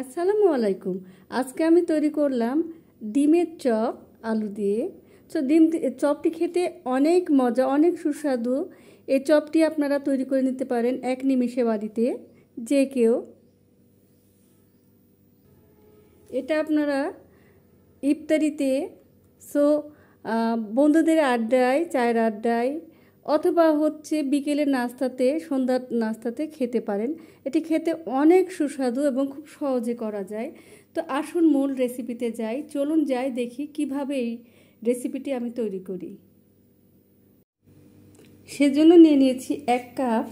আসসালামু আলাইকুম। আজকে আমি তৈরি করলাম ডিমের চপ আলু দিয়ে। তো চপটি খেতে অনেক মজা, অনেক সুস্বাদু। এই চপটি আপনারা তৈরি করে নিতে পারেন এক নিমেষে বাড়িতে, যে কেউ। এটা আপনারা ইফতারিতে, সো বন্ধুদের আড্ডায়, চায়ের আড্ডায়, অথবা বিকেলের নাস্তাতে, সন্ধ্যার নাস্তাতে খেতে পারেন। এটি খেতে অনেক সুস্বাদু এবং খুব সহজে করা যায়। তো আসুন মূল রেসিপিতে যাই। চলুন যাই, দেখি কিভাবে এই রেসিপিটি আমি তৈরি করি। সেজন্য নিয়ে নিয়েছি 1 কাপ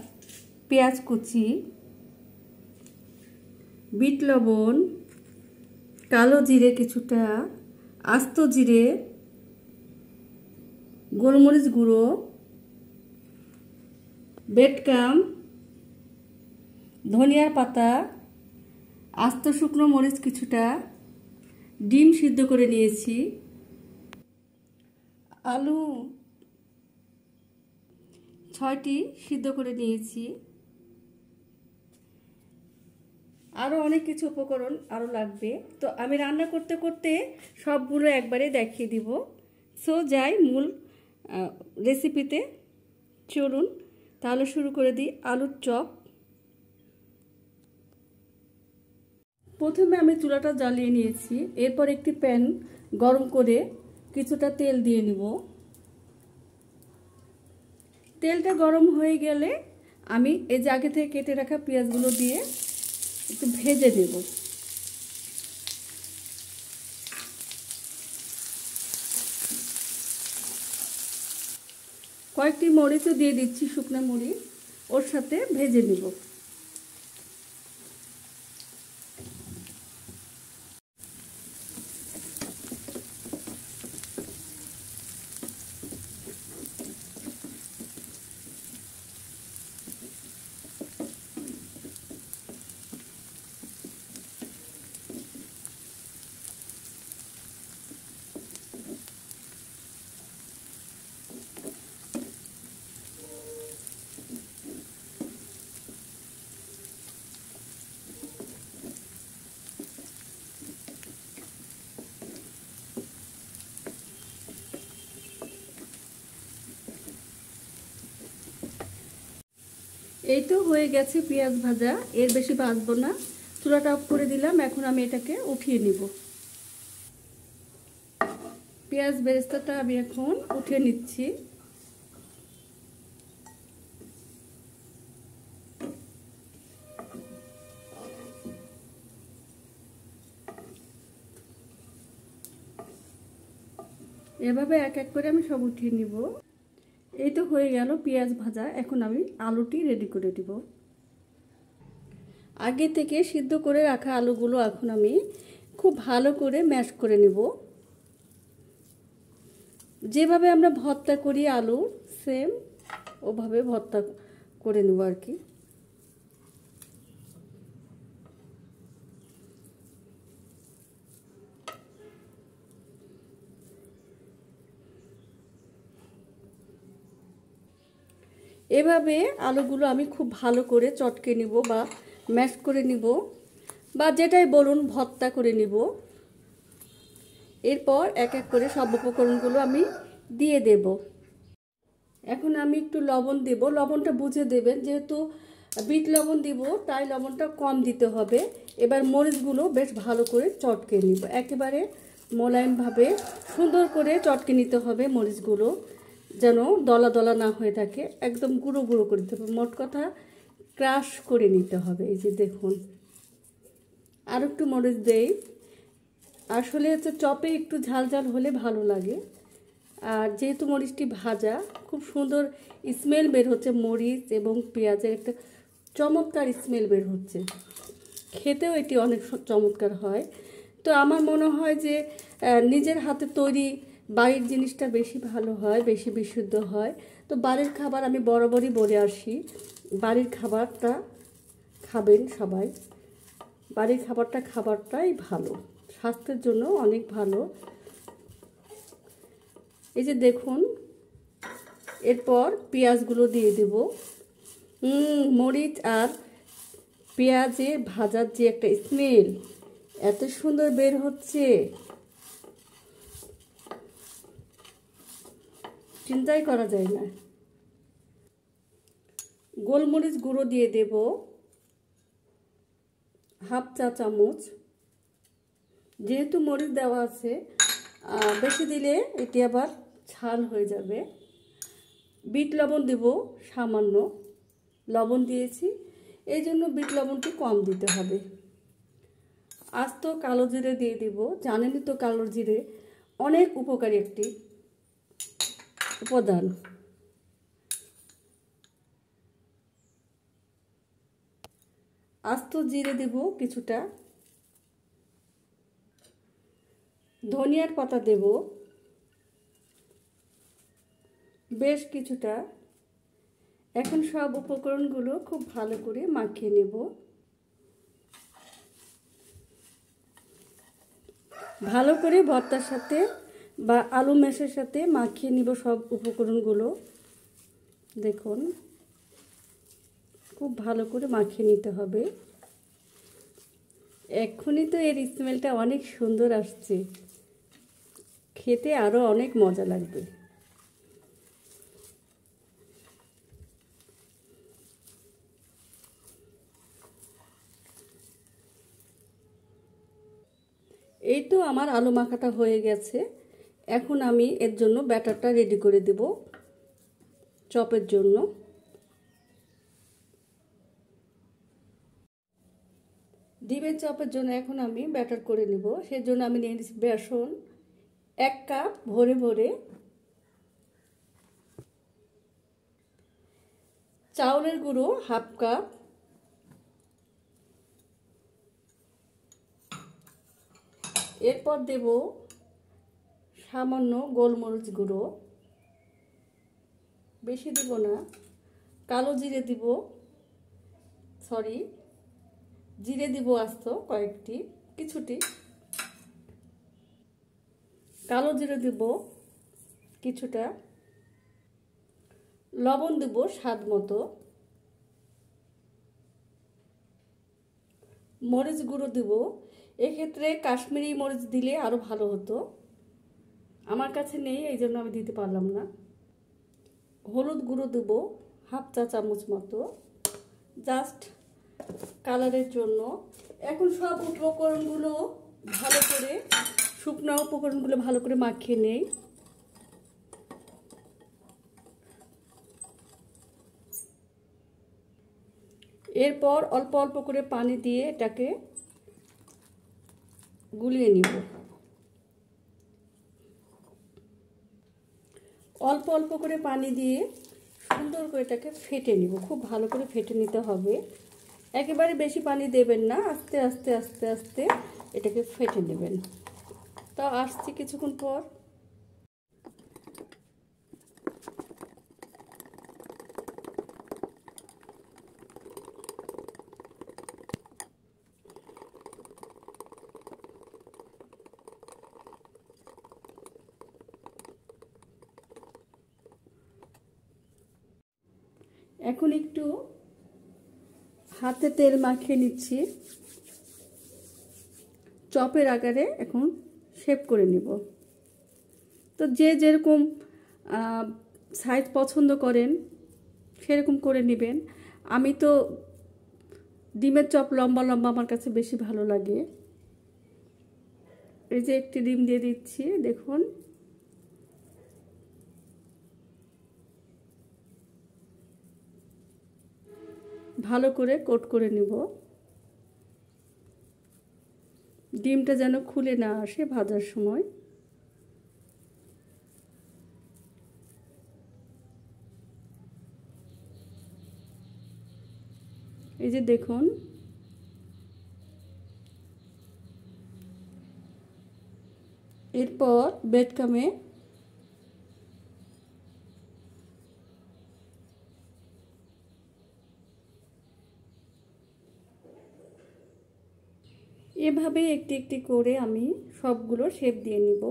পেঁয়াজ কুচি, বিট লবণ, কালো জিরে কিছুটা, আস্ত জিরে, গোলমরিচ গুঁড়ো, বেডক্রাম, ধনিয়ার পাতা, আস্ত শুকনো মরিচ কিছুটা, ডিম সিদ্ধ করে নিয়েছি, আলু 6টি সিদ্ধ করে নিয়েছি। আরও অনেক কিছু উপকরণ আরও লাগবে, তো আমি রান্না করতে করতে সবগুলো একবারে দেখিয়ে দিব। সো যাই মূল রেসিপিতে। চলুন তাহলে শুরু করে দিই আলুর চপ। প্রথমে আমি চুলাটা জ্বালিয়ে নিয়েছি। এরপর একটি প্যান গরম করে কিছুটা তেল দিয়ে নিব। তেলটা গরম হয়ে গেলে আমি এই যে আগে থেকে কেটে রাখা পেঁয়াজগুলো দিয়ে একটু ভেজে নেব। কয়েকটি মরিচও দিয়ে দিচ্ছি, শুকনো মরিচ, ওর সাথে ভেজে নেব। এই তো হয়ে গেছে পেঁয়াজ ভাজা। এর বেশি ভাজবো না, চুলাটা অফ করে দিলাম। এখন আমি এটাকে উঠিয়ে নিব। পেঁয়াজ বেরেস্তাটা আমি এখন উঠিয়ে নিচ্ছি। এভাবে এক এক করে আমি সব উঠিয়ে নিব। এই তো হয়ে গেল পেঁয়াজ ভাজা। এখন আমি আলুটি রেডি করে দিব। আগে থেকে সিদ্ধ করে রাখা আলুগুলো এখন আমি খুব ভালো করে ম্যাশ করে নিব। যেভাবে আমরা ভর্তা করি আলু, সেম ওভাবে ভর্তা করে নেব আর কি। এভাবে আলুগুলো আমি খুব ভালো করে চটকে নিব বা ম্যাশ করে নিব, বা যেটাই বলুন ভর্তা করে নিব। এরপর এক এক করে সব উপকরণগুলো আমি দিয়ে দেব। এখন আমি একটু লবণ দেব। লবণটা বুঝে দেবেন, যেহেতু বিট লবণ দিব তাই লবণটা কম দিতে হবে। এবার মরিচগুলো বেশ ভালো করে চটকে নিব। একেবারে মোলায়েমভাবে সুন্দর করে চটকে নিতে হবে মরিচগুলো, যেন দলা দলা না হয়ে থাকে। একদম গুঁড়ো গুঁড়ো করে দিতে হবে, মোট কথা ক্রাশ করে নিতে হবে। এই যে দেখুন, আর একটু মরিচ দেই। আসলে চপে একটু ঝাল ঝাল হলে ভালো লাগে। আর যেহেতু মরিচটি ভাজা, খুব সুন্দর স্মেল বের হচ্ছে। মরিচ এবং পেঁয়াজের একটা চমৎকার স্মেল বের হচ্ছে। খেতেও এটি অনেক চমৎকার হয়। তো আমার মনে হয় যে নিজের হাতে তৈরি বাড়ির জিনিসটা বেশি ভালো হয়, বেশি বিশুদ্ধ হয়। তো বাড়ির খাবার আমি বরাবরই বলে আসি, বাড়ির খাবারটা খাবেন সবাই। বাড়ির খাবারটাই ভালো, স্বাস্থ্যের জন্য অনেক ভালো। এই যে দেখুন, এরপর পেঁয়াজগুলো দিয়ে দেব। মরিচ আর পেঁয়াজে ভাজার যে একটা স্মেল এত সুন্দর বের হচ্ছে, চিন্তাই করা যায় না। গোলমরিচ গুঁড়ো দিয়ে দেব হাফ চা চামচ। যেহেতু মরিচ দেওয়া আছে, বেশি দিলে এটি আবার ঝাল হয়ে যাবে। বিট লবণ দেব সামান্য, লবণ দিয়েছি এই জন্য বিট লবণটি কম দিতে হবে। আস্ত কালো জিরে দিয়ে দেব। জানেনই তো কালো জিরে অনেক উপকারী একটি উপাদান। আস্ত জিরে দেব কিছুটা, ধনিয়ার পাতা দেব বেশ কিছুটা। এখন সব উপকরণগুলো খুব ভালো করে মাখিয়ে নেব। ভালো করে ভর্তার সাথে বা আলু ম্যাশের সাথে মাখিয়ে নিব সব উপকরণগুলো। দেখুন খুব ভালো করে মাখিয়ে নিতে হবে। এক্ষুনি তো এর স্মেলটা অনেক সুন্দর আসছে, খেতে আরও অনেক মজা লাগবে। এই তো আমার আলু মাখাটা হয়ে গেছে। এখন আমি এর জন্য ব্যাটারটা রেডি করে দেব চপের জন্য। ডিমের চপের জন্য এখন আমি ব্যাটার করে নেব। সেজন্য আমি নিয়ে নিচ্ছি বেসন 1 কাপ ভরে ভরে, চাউলের গুঁড়ো হাফ কাপ, এরপর দেব সামান্য গোলমরিচ গুঁড়ো, বেশি দেব না। কালো জিরে দিব, জিরে দিব আস্ত কয়েকটি, কিছুটি। কালো জিরে দিব কিছুটা, লবণ দেব স্বাদ মতো, মরিচ গুঁড়ো দেব। এক্ষেত্রে কাশ্মীরি মরিচ দিলে আরও ভালো হতো, আমার কাছে নেই এই জন্য আমি দিতে পারলাম না। হলুদ গুঁড়ো দেব হাফ চা চামচ মতো, জাস্ট কালারের জন্য। এখন সব উপকরণগুলো ভালো করে, শুকনো উপকরণগুলো ভালো করে মাখিয়ে নেই। এরপর অল্প অল্প করে পানি দিয়ে এটাকে গুলিয়ে নিব। অল্প অল্প করে পানি দিয়ে সুন্দর করে এটাকে ফেটে নিব। খুব ভালো করে ফেটে নিতে হবে, একেবারে বেশি পানি দেবেন না, আস্তে আস্তে আস্তে আস্তে এটাকে ফেটে নেবেন। তো আসছি কিছুক্ষণ পর। এখন একটু হাতে তেল মাখিয়ে নিচ্ছি, চপের আকারে এখন শেপ করে নিব। তো যে যেরকম সাইজ পছন্দ করেন সেরকম করে নেবেন। আমি তো ডিমের চপ লম্বা লম্বা আমার কাছে বেশি ভালো লাগে। এই যে একটি ডিম দিয়ে দিচ্ছি, দেখুন। ভালো করে কোট করে নিব, ডিমটা যেন খুলে না আসে ভাজার সময়। এই যে দেখুন, এরপর ব্রেডক্রামে এভাবে একটি একটি করে আমি সবগুলো শেপ দিয়ে নিব।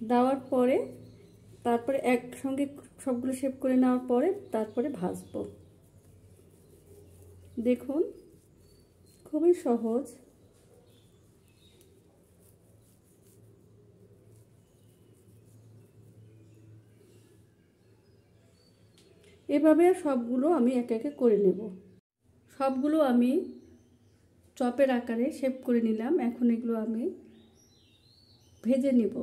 দেওয়ার পরে তারপরে একসঙ্গে সবগুলো শেপ করে নেওয়ার পরে তারপরে ভাজবো। দেখুন খুবই সহজ। এভাবে সবগুলো আমি একে একে করে নেব। সবগুলো আমি চপের আকারে শেপ করে নিলাম। এখন এগুলো আমি ভেজে নিব।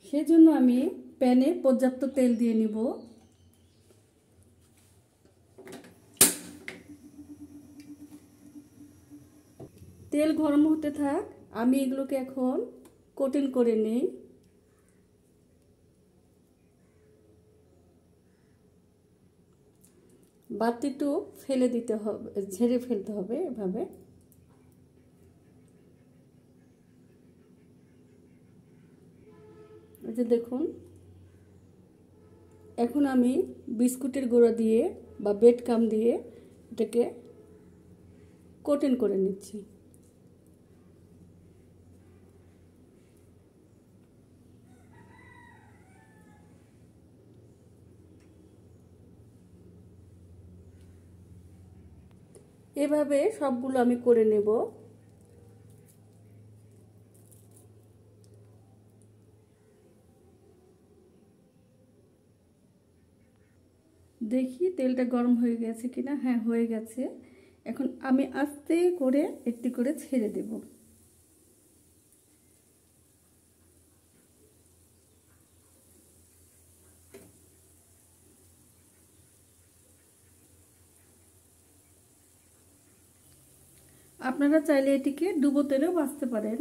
সেজন্য আমি প্যানে পর্যাপ্ত তেল দিয়ে নিব। তেল গরম হতে থাক, আমি এগুলোকে এখন কোটিং করে নেই। বাতিটু ফেলে দিতে হবে, ঝেড়ে ফেলতে হবে এভাবে। এই যে দেখুন, এখন আমি বিস্কুটের গুঁড়ো দিয়ে বা ব্রেড ক্রাম্ব দিয়ে এটাকে কোটিং করে নিচ্ছি। এভাবে সবগুলো আমি করে নেব। দেখি তেলটা গরম হয়ে গেছে কিনা। হ্যাঁ, হয়ে গেছে। এখন আমি আস্তে করে একটি করে ছেড়ে দেব। আপনারা চাইলে এটিকে ডুবো তেলেও ভাজতে পারেন।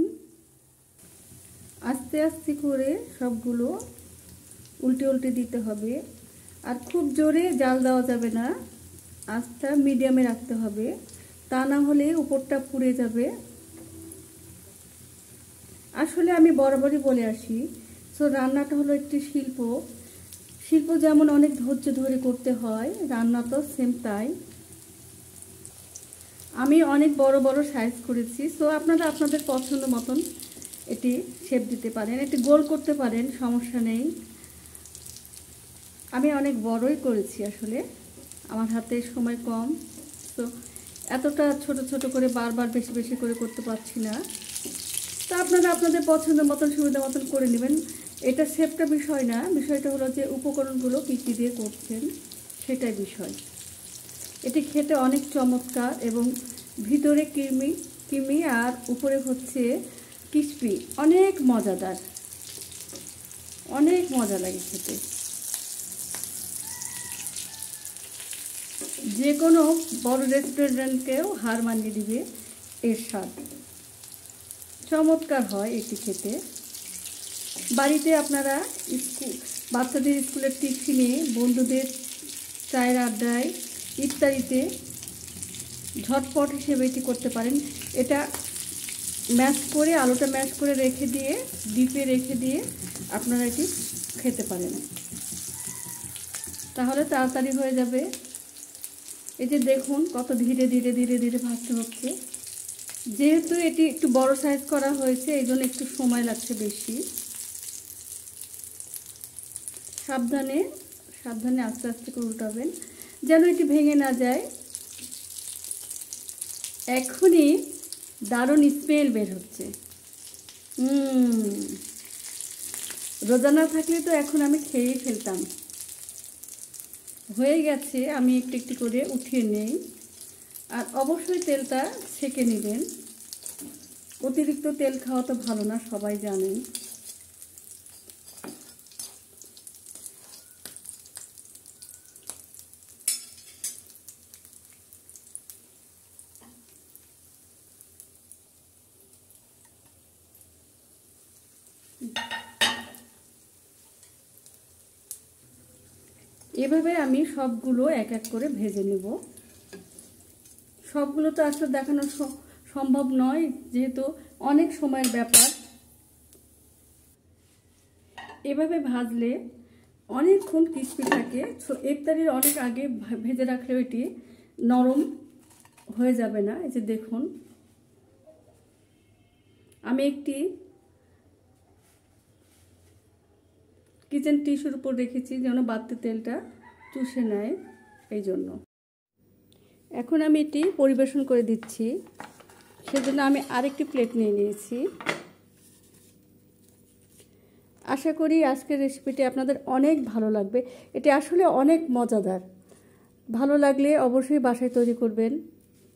আস্তে আস্তে করে সবগুলো উল্টে উল্টে দিতে হবে। আর খুব জোরে জাল দেওয়া যাবে না, আঁচটা মিডিয়ামে রাখতে হবে, তা না হলে উপরটা পুড়ে যাবে। আসলে আমি বরাবরই বলে আসি, সো রান্নাটা হলো একটি শিল্প। শিল্প যেমন অনেক ধৈর্য ধরে করতে হয়, রান্না তো সেম তাই। আমি অনেক বড় বড় সাইজ করেছি, সো আপনারা আপনাদের পছন্দ মতন এটি শেপ দিতে পারেন, এটি গোল করতে পারেন, সমস্যা নেই। আমি অনেক বড়ই করেছি, আসলে আমার হাতে সময় কম, তো এতটা ছোট ছোট করে বারবার বেশি বেশি করে করতে পারছি না। তো আপনারা আপনাদের পছন্দ মতন সুবিধা মতন করে নেবেন। এটা শেপটা বিষয় না, বিষয়টা হলো যে উপকরণগুলো কী কী দিয়ে করছেন সেটাই বিষয়। এটি খেতে অনেক চমৎকার এবং ভিতরে ক্রিমি ক্রিমি আর উপরে হচ্ছে ক্রিসপি, অনেক মজাদার, অনেক মজা লাগে খেতে। যে কোনো বড় রেস্টুরেন্টকেও হার মানিয়ে দিবে এর স্বাদ। চমৎকার হয় এটি খেতে। বাড়িতে আপনারা বাচ্চাদের স্কুলের টিফিনে, বন্ধুদের চায়ের আড্ডায় ইত্যাদিতে ঝটপট হিসেবে এটি করতে পারেন। এটা ম্যাশ করে, আলুটা ম্যাশ করে রেখে দিয়ে, ডিপে রেখে দিয়ে আপনারা এটি খেতে পারেন, তাহলে তাড়াতাড়ি হয়ে যাবে। এই যে দেখুন কত ধীরে ধীরে ধীরে ধীরে ভাজতে হচ্ছে। যেহেতু এটি একটু বড় সাইজ করা হয়েছে, এই জন্য একটু সময় লাগছে বেশি। সাবধানে সাবধানে আস্তে আস্তে করে উল্টাবেন যেন এটি ভেঙে না যায়। এখনই দারুণ স্মেল বের হচ্ছে। রোজা না থাকলে তো এখন আমি খেয়েই ফেলতাম। হয়ে গেছে, আমি একটু একটু করে উঠিয়ে নেই। আর অবশ্যই তেলটা ছেঁকে নেবেন, অতিরিক্ত তেল খাওয়া তো ভালো না, সবাই জানেন। এভাবে আমি সবগুলো এক এক করে ভেজে নেব। সবগুলো তো আসলে দেখানো সম্ভব নয়, যেহেতু অনেক সময়ের ব্যাপার। এভাবে ভাজলে অনেকক্ষণ ক্রিস্পি থাকে। ইফতারির অনেক আগে ভেজে রাখলেও এটি নরম হয়ে যাবে না। এই যে দেখুন, আমি একটি কিচেন টিস্যুর উপর রেখেছি যেন বাড়তি তেলটা চুষে নেয়, এই জন্য। এখন আমি এটি পরিবেশন করে দিচ্ছি, সেজন্য আমি আরেকটি প্লেট নিয়ে নিয়েছি। আশা করি আজকের রেসিপিটি আপনাদের অনেক ভালো লাগবে। এটি আসলে অনেক মজাদার। ভালো লাগলে অবশ্যই বাসায় তৈরি করবেন,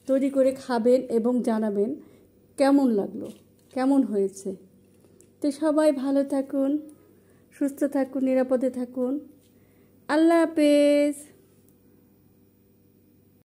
তৈরি করে খাবেন এবং জানাবেন কেমন লাগলো, কেমন হয়েছে। তো সবাই ভালো থাকুন, সুস্থ থাকুন, নিরাপদে থাকুন। আল্লাহ হাফেজ।